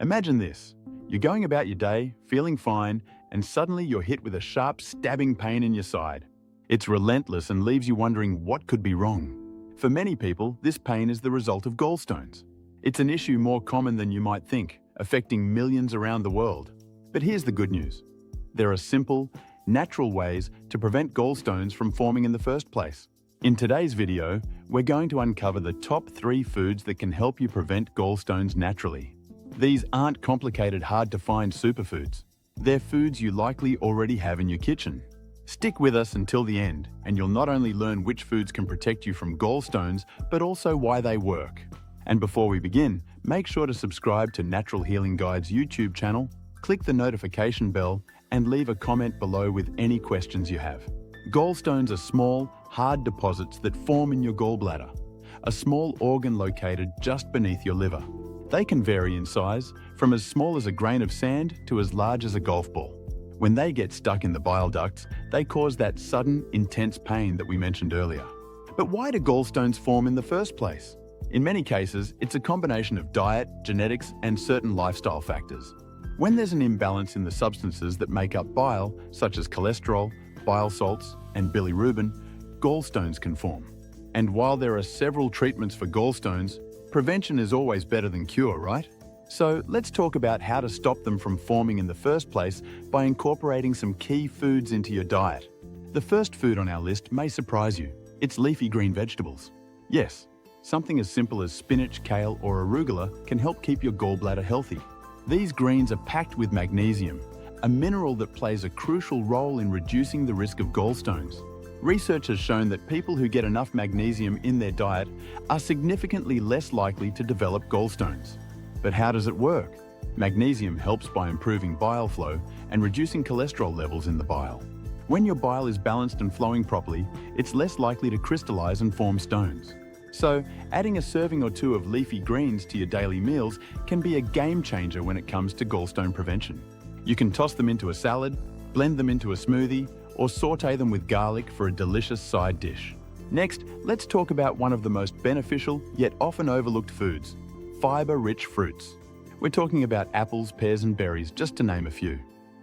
Imagine this. You're going about your day, feeling fine, and suddenly you're hit with a sharp, stabbing pain in your side. It's relentless and leaves you wondering what could be wrong. For many people, this pain is the result of gallstones. It's an issue more common than you might think, affecting millions around the world. But here's the good news. There are simple, natural ways to prevent gallstones from forming in the first place. In today's video, we're going to uncover the top 3 foods that can help you prevent gallstones naturally. These aren't complicated, hard-to-find superfoods. They're foods you likely already have in your kitchen. Stick with us until the end, and you'll not only learn which foods can protect you from gallstones, but also why they work. And before we begin, make sure to subscribe to Natural Healing Guide's YouTube channel, click the notification bell, and leave a comment below with any questions you have. Gallstones are small, hard deposits that form in your gallbladder, a small organ located just beneath your liver. They can vary in size, from as small as a grain of sand to as large as a golf ball. When they get stuck in the bile ducts, they cause that sudden, intense pain that we mentioned earlier. But why do gallstones form in the first place? In many cases, it's a combination of diet, genetics, and certain lifestyle factors. When there's an imbalance in the substances that make up bile, such as cholesterol, bile salts, and bilirubin, gallstones can form. And while there are several treatments for gallstones, prevention is always better than cure, right? So let's talk about how to stop them from forming in the first place by incorporating some key foods into your diet. The first food on our list may surprise you. It's leafy green vegetables. Yes, something as simple as spinach, kale, or arugula can help keep your gallbladder healthy. These greens are packed with magnesium, a mineral that plays a crucial role in reducing the risk of gallstones. Research has shown that people who get enough magnesium in their diet are significantly less likely to develop gallstones. But how does it work? Magnesium helps by improving bile flow and reducing cholesterol levels in the bile. When your bile is balanced and flowing properly, it's less likely to crystallize and form stones. So, adding a serving or 2 of leafy greens to your daily meals can be a game changer when it comes to gallstone prevention. You can toss them into a salad, blend them into a smoothie, or saute them with garlic for a delicious side dish. Next, let's talk about one of the most beneficial yet often overlooked foods: fiber-rich fruits. We're talking about apples, pears, and berries, just to name a few.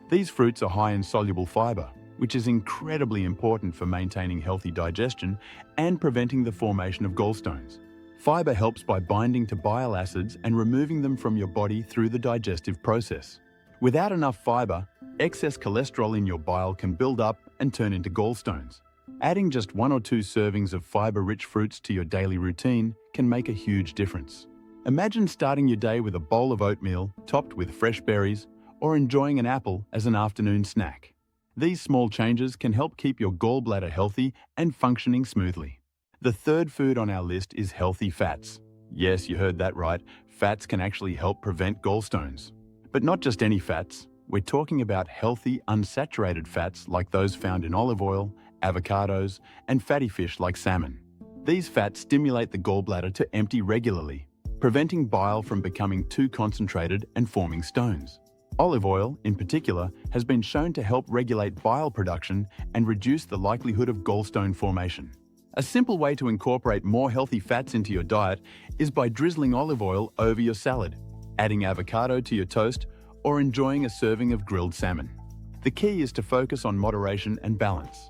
These fruits are high in soluble fiber, which is incredibly important for maintaining healthy digestion and preventing the formation of gallstones. Fiber helps by binding to bile acids and removing them from your body through the digestive process. Without enough fiber, excess cholesterol in your bile can build up and turn into gallstones. Adding just 1 or 2 servings of fiber-rich fruits to your daily routine can make a huge difference. Imagine starting your day with a bowl of oatmeal topped with fresh berries, or enjoying an apple as an afternoon snack. These small changes can help keep your gallbladder healthy and functioning smoothly. The third food on our list is healthy fats. Yes, you heard that right. Fats can actually help prevent gallstones. But not just any fats. We're talking about healthy, unsaturated fats like those found in olive oil, avocados, and fatty fish like salmon. These fats stimulate the gallbladder to empty regularly, preventing bile from becoming too concentrated and forming stones. Olive oil, in particular, has been shown to help regulate bile production and reduce the likelihood of gallstone formation. A simple way to incorporate more healthy fats into your diet is by drizzling olive oil over your salad, adding avocado to your toast, or enjoying a serving of grilled salmon. The key is to focus on moderation and balance.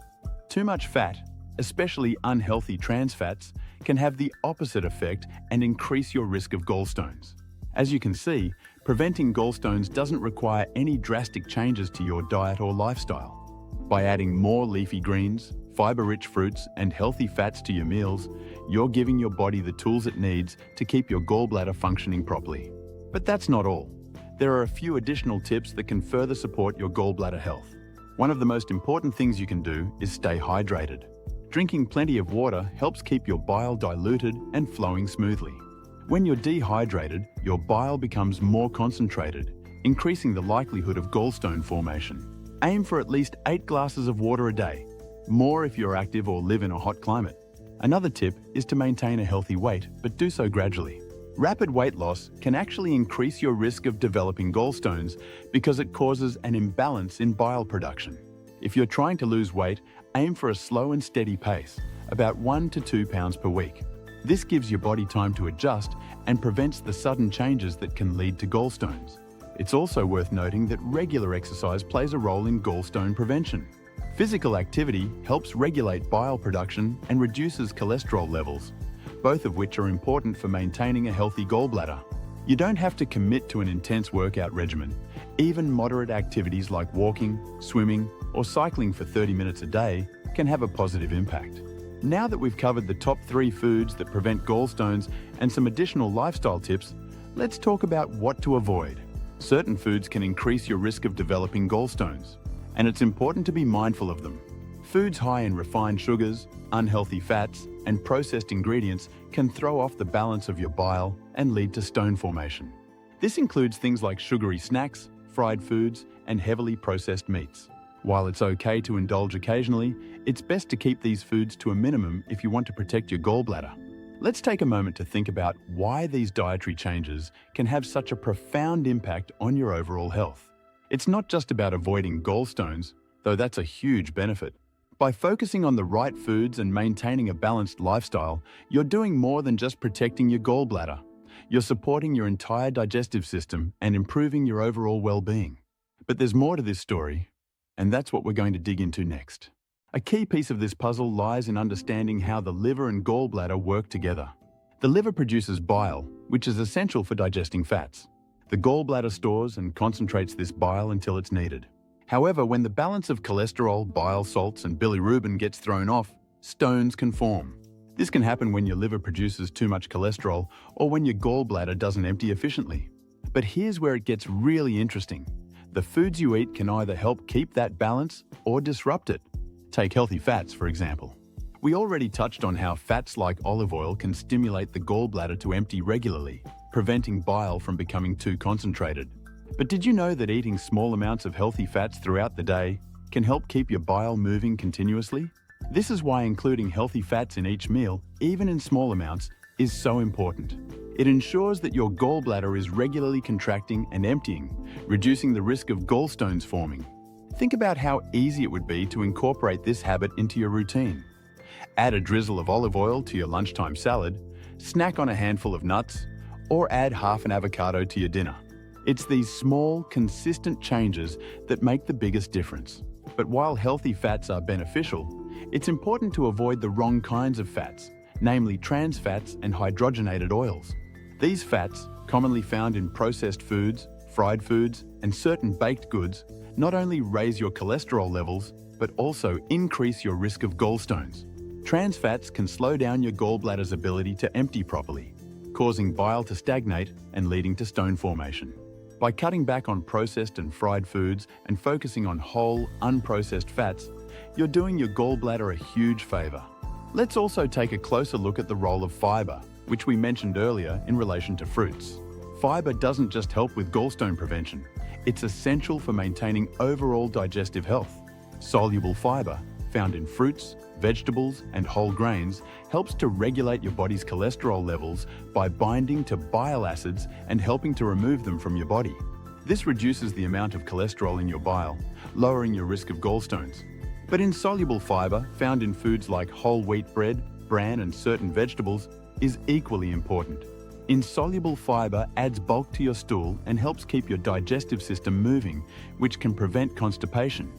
Too much fat, especially unhealthy trans fats, can have the opposite effect and increase your risk of gallstones. As you can see, preventing gallstones doesn't require any drastic changes to your diet or lifestyle. By adding more leafy greens, fiber-rich fruits, and healthy fats to your meals, you're giving your body the tools it needs to keep your gallbladder functioning properly. But that's not all. There are a few additional tips that can further support your gallbladder health. One of the most important things you can do is stay hydrated. Drinking plenty of water helps keep your bile diluted and flowing smoothly. When you're dehydrated, your bile becomes more concentrated, increasing the likelihood of gallstone formation. Aim for at least 8 glasses of water a day, more if you're active or live in a hot climate. Another tip is to maintain a healthy weight, but do so gradually. Rapid weight loss can actually increase your risk of developing gallstones because it causes an imbalance in bile production. If you're trying to lose weight, aim for a slow and steady pace, about 1 to 2 pounds per week. This gives your body time to adjust and prevents the sudden changes that can lead to gallstones. It's also worth noting that regular exercise plays a role in gallstone prevention. Physical activity helps regulate bile production and reduces cholesterol levels, both of which are important for maintaining a healthy gallbladder. You don't have to commit to an intense workout regimen. Even moderate activities like walking, swimming, or cycling for 30 minutes a day can have a positive impact. Now that we've covered the top 3 foods that prevent gallstones and some additional lifestyle tips, let's talk about what to avoid. Certain foods can increase your risk of developing gallstones, and it's important to be mindful of them. Foods high in refined sugars, unhealthy fats, and processed ingredients can throw off the balance of your bile and lead to stone formation. This includes things like sugary snacks, fried foods, and heavily processed meats. While it's okay to indulge occasionally, it's best to keep these foods to a minimum if you want to protect your gallbladder. Let's take a moment to think about why these dietary changes can have such a profound impact on your overall health. It's not just about avoiding gallstones, though that's a huge benefit. By focusing on the right foods and maintaining a balanced lifestyle, you're doing more than just protecting your gallbladder. You're supporting your entire digestive system and improving your overall well-being. But there's more to this story, and that's what we're going to dig into next. A key piece of this puzzle lies in understanding how the liver and gallbladder work together. The liver produces bile, which is essential for digesting fats. The gallbladder stores and concentrates this bile until it's needed. However, when the balance of cholesterol, bile salts, and bilirubin gets thrown off, stones can form. This can happen when your liver produces too much cholesterol or when your gallbladder doesn't empty efficiently. But here's where it gets really interesting. The foods you eat can either help keep that balance or disrupt it. Take healthy fats, for example. We already touched on how fats like olive oil can stimulate the gallbladder to empty regularly, preventing bile from becoming too concentrated. But did you know that eating small amounts of healthy fats throughout the day can help keep your bile moving continuously? This is why including healthy fats in each meal, even in small amounts, is so important. It ensures that your gallbladder is regularly contracting and emptying, reducing the risk of gallstones forming. Think about how easy it would be to incorporate this habit into your routine. Add a drizzle of olive oil to your lunchtime salad, snack on a handful of nuts, or add half an avocado to your dinner. It's these small, consistent changes that make the biggest difference. But while healthy fats are beneficial, it's important to avoid the wrong kinds of fats, namely trans fats and hydrogenated oils. These fats, commonly found in processed foods, fried foods, and certain baked goods, not only raise your cholesterol levels, but also increase your risk of gallstones. Trans fats can slow down your gallbladder's ability to empty properly, causing bile to stagnate and leading to stone formation. By cutting back on processed and fried foods and focusing on whole, unprocessed fats, you're doing your gallbladder a huge favor. Let's also take a closer look at the role of fiber, which we mentioned earlier in relation to fruits. Fiber doesn't just help with gallstone prevention, it's essential for maintaining overall digestive health. Soluble fiber, found in fruits, vegetables, and whole grains, helps to regulate your body's cholesterol levels by binding to bile acids and helping to remove them from your body. This reduces the amount of cholesterol in your bile, lowering your risk of gallstones. But insoluble fiber, found in foods like whole wheat bread, bran, and certain vegetables, is equally important. Insoluble fiber adds bulk to your stool and helps keep your digestive system moving, which can prevent constipation,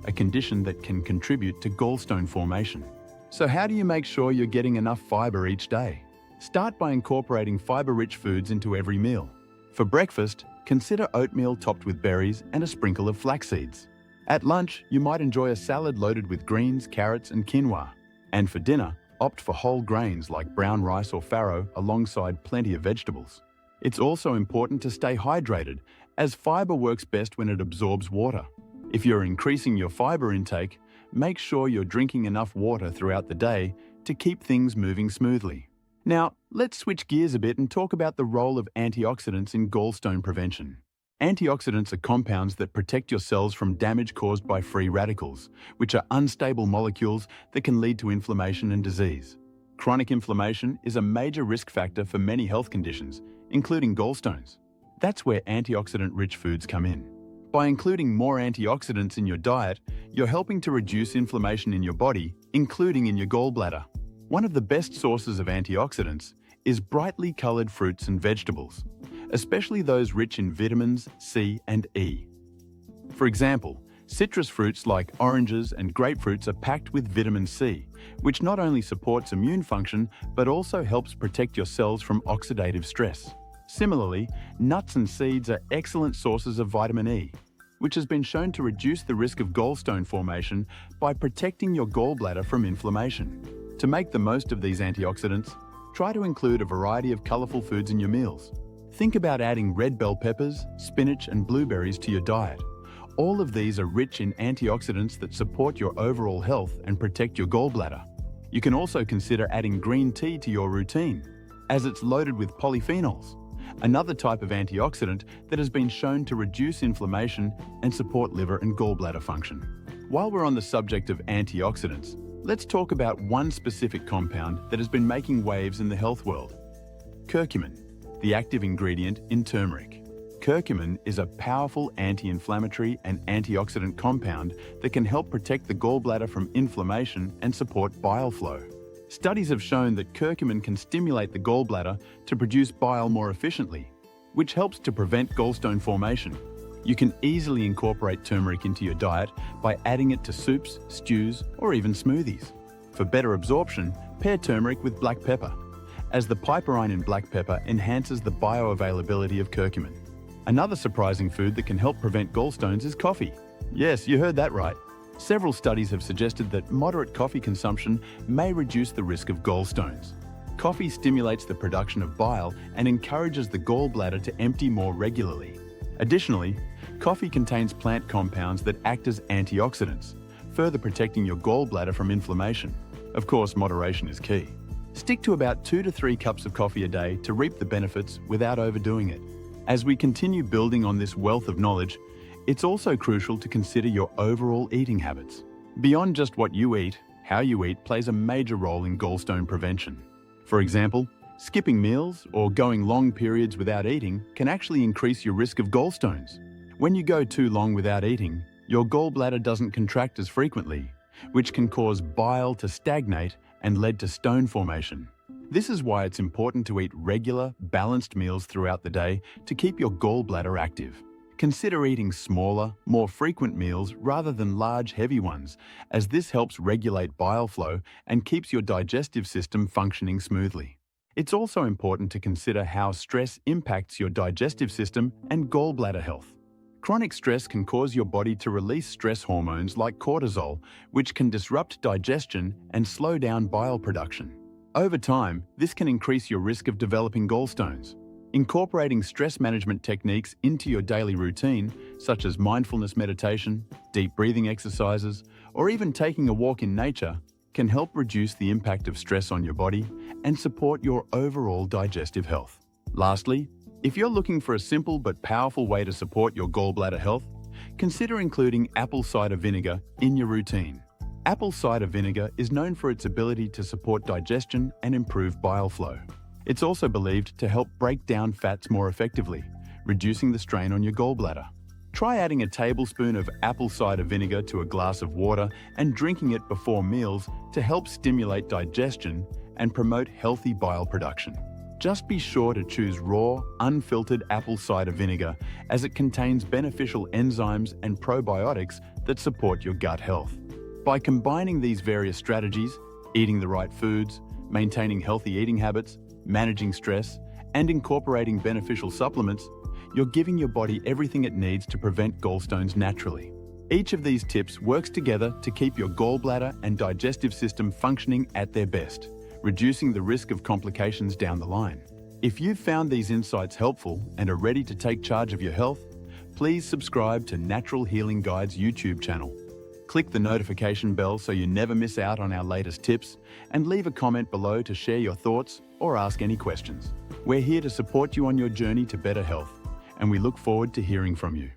a condition that can contribute to gallstone formation. So how do you make sure you're getting enough fiber each day? Start by incorporating fiber-rich foods into every meal. For breakfast, consider oatmeal topped with berries and a sprinkle of flax seeds. At lunch, you might enjoy a salad loaded with greens, carrots, and quinoa. And for dinner, opt for whole grains like brown rice or farro alongside plenty of vegetables. It's also important to stay hydrated, as fiber works best when it absorbs water. If you're increasing your fiber intake, make sure you're drinking enough water throughout the day to keep things moving smoothly. Now, let's switch gears a bit and talk about the role of antioxidants in gallstone prevention. Antioxidants are compounds that protect your cells from damage caused by free radicals, which are unstable molecules that can lead to inflammation and disease. Chronic inflammation is a major risk factor for many health conditions, including gallstones. That's where antioxidant-rich foods come in. By including more antioxidants in your diet, you're helping to reduce inflammation in your body, including in your gallbladder. One of the best sources of antioxidants is brightly colored fruits and vegetables, especially those rich in vitamins C and E. For example, citrus fruits like oranges and grapefruits are packed with vitamin C, which not only supports immune function but also helps protect your cells from oxidative stress. Similarly, nuts and seeds are excellent sources of vitamin E, which has been shown to reduce the risk of gallstone formation by protecting your gallbladder from inflammation. To make the most of these antioxidants, try to include a variety of colorful foods in your meals. Think about adding red bell peppers, spinach, and blueberries to your diet. All of these are rich in antioxidants that support your overall health and protect your gallbladder. You can also consider adding green tea to your routine, as it's loaded with polyphenols, another type of antioxidant that has been shown to reduce inflammation and support liver and gallbladder function. While we're on the subject of antioxidants, let's talk about one specific compound that has been making waves in the health world: curcumin, the active ingredient in turmeric. Curcumin is a powerful anti-inflammatory and antioxidant compound that can help protect the gallbladder from inflammation and support bile flow. Studies have shown that curcumin can stimulate the gallbladder to produce bile more efficiently, which helps to prevent gallstone formation. You can easily incorporate turmeric into your diet by adding it to soups, stews, or even smoothies. For better absorption, pair turmeric with black pepper, as the piperine in black pepper enhances the bioavailability of curcumin. Another surprising food that can help prevent gallstones is coffee. Yes, you heard that right. Several studies have suggested that moderate coffee consumption may reduce the risk of gallstones. Coffee stimulates the production of bile and encourages the gallbladder to empty more regularly. Additionally, coffee contains plant compounds that act as antioxidants, further protecting your gallbladder from inflammation. Of course, moderation is key. Stick to about 2 to 3 cups of coffee a day to reap the benefits without overdoing it. As we continue building on this wealth of knowledge, it's also crucial to consider your overall eating habits. Beyond just what you eat, how you eat plays a major role in gallstone prevention. For example, skipping meals or going long periods without eating can actually increase your risk of gallstones. When you go too long without eating, your gallbladder doesn't contract as frequently, which can cause bile to stagnate and lead to stone formation. This is why it's important to eat regular, balanced meals throughout the day to keep your gallbladder active. Consider eating smaller, more frequent meals rather than large, heavy ones, as this helps regulate bile flow and keeps your digestive system functioning smoothly. It's also important to consider how stress impacts your digestive system and gallbladder health. Chronic stress can cause your body to release stress hormones like cortisol, which can disrupt digestion and slow down bile production. Over time, this can increase your risk of developing gallstones. Incorporating stress management techniques into your daily routine, such as mindfulness meditation, deep breathing exercises, or even taking a walk in nature, can help reduce the impact of stress on your body and support your overall digestive health. Lastly, if you're looking for a simple but powerful way to support your gallbladder health, consider including apple cider vinegar in your routine. Apple cider vinegar is known for its ability to support digestion and improve bile flow. It's also believed to help break down fats more effectively, reducing the strain on your gallbladder. Try adding a tablespoon of apple cider vinegar to a glass of water and drinking it before meals to help stimulate digestion and promote healthy bile production. Just be sure to choose raw, unfiltered apple cider vinegar, as it contains beneficial enzymes and probiotics that support your gut health. By combining these various strategies, eating the right foods, maintaining healthy eating habits, managing stress, and incorporating beneficial supplements, you're giving your body everything it needs to prevent gallstones naturally. Each of these tips works together to keep your gallbladder and digestive system functioning at their best, reducing the risk of complications down the line. If you've found these insights helpful and are ready to take charge of your health, please subscribe to Natural Healing Guide's YouTube channel. Click the notification bell so you never miss out on our latest tips, and leave a comment below to share your thoughts or ask any questions. We're here to support you on your journey to better health, and we look forward to hearing from you.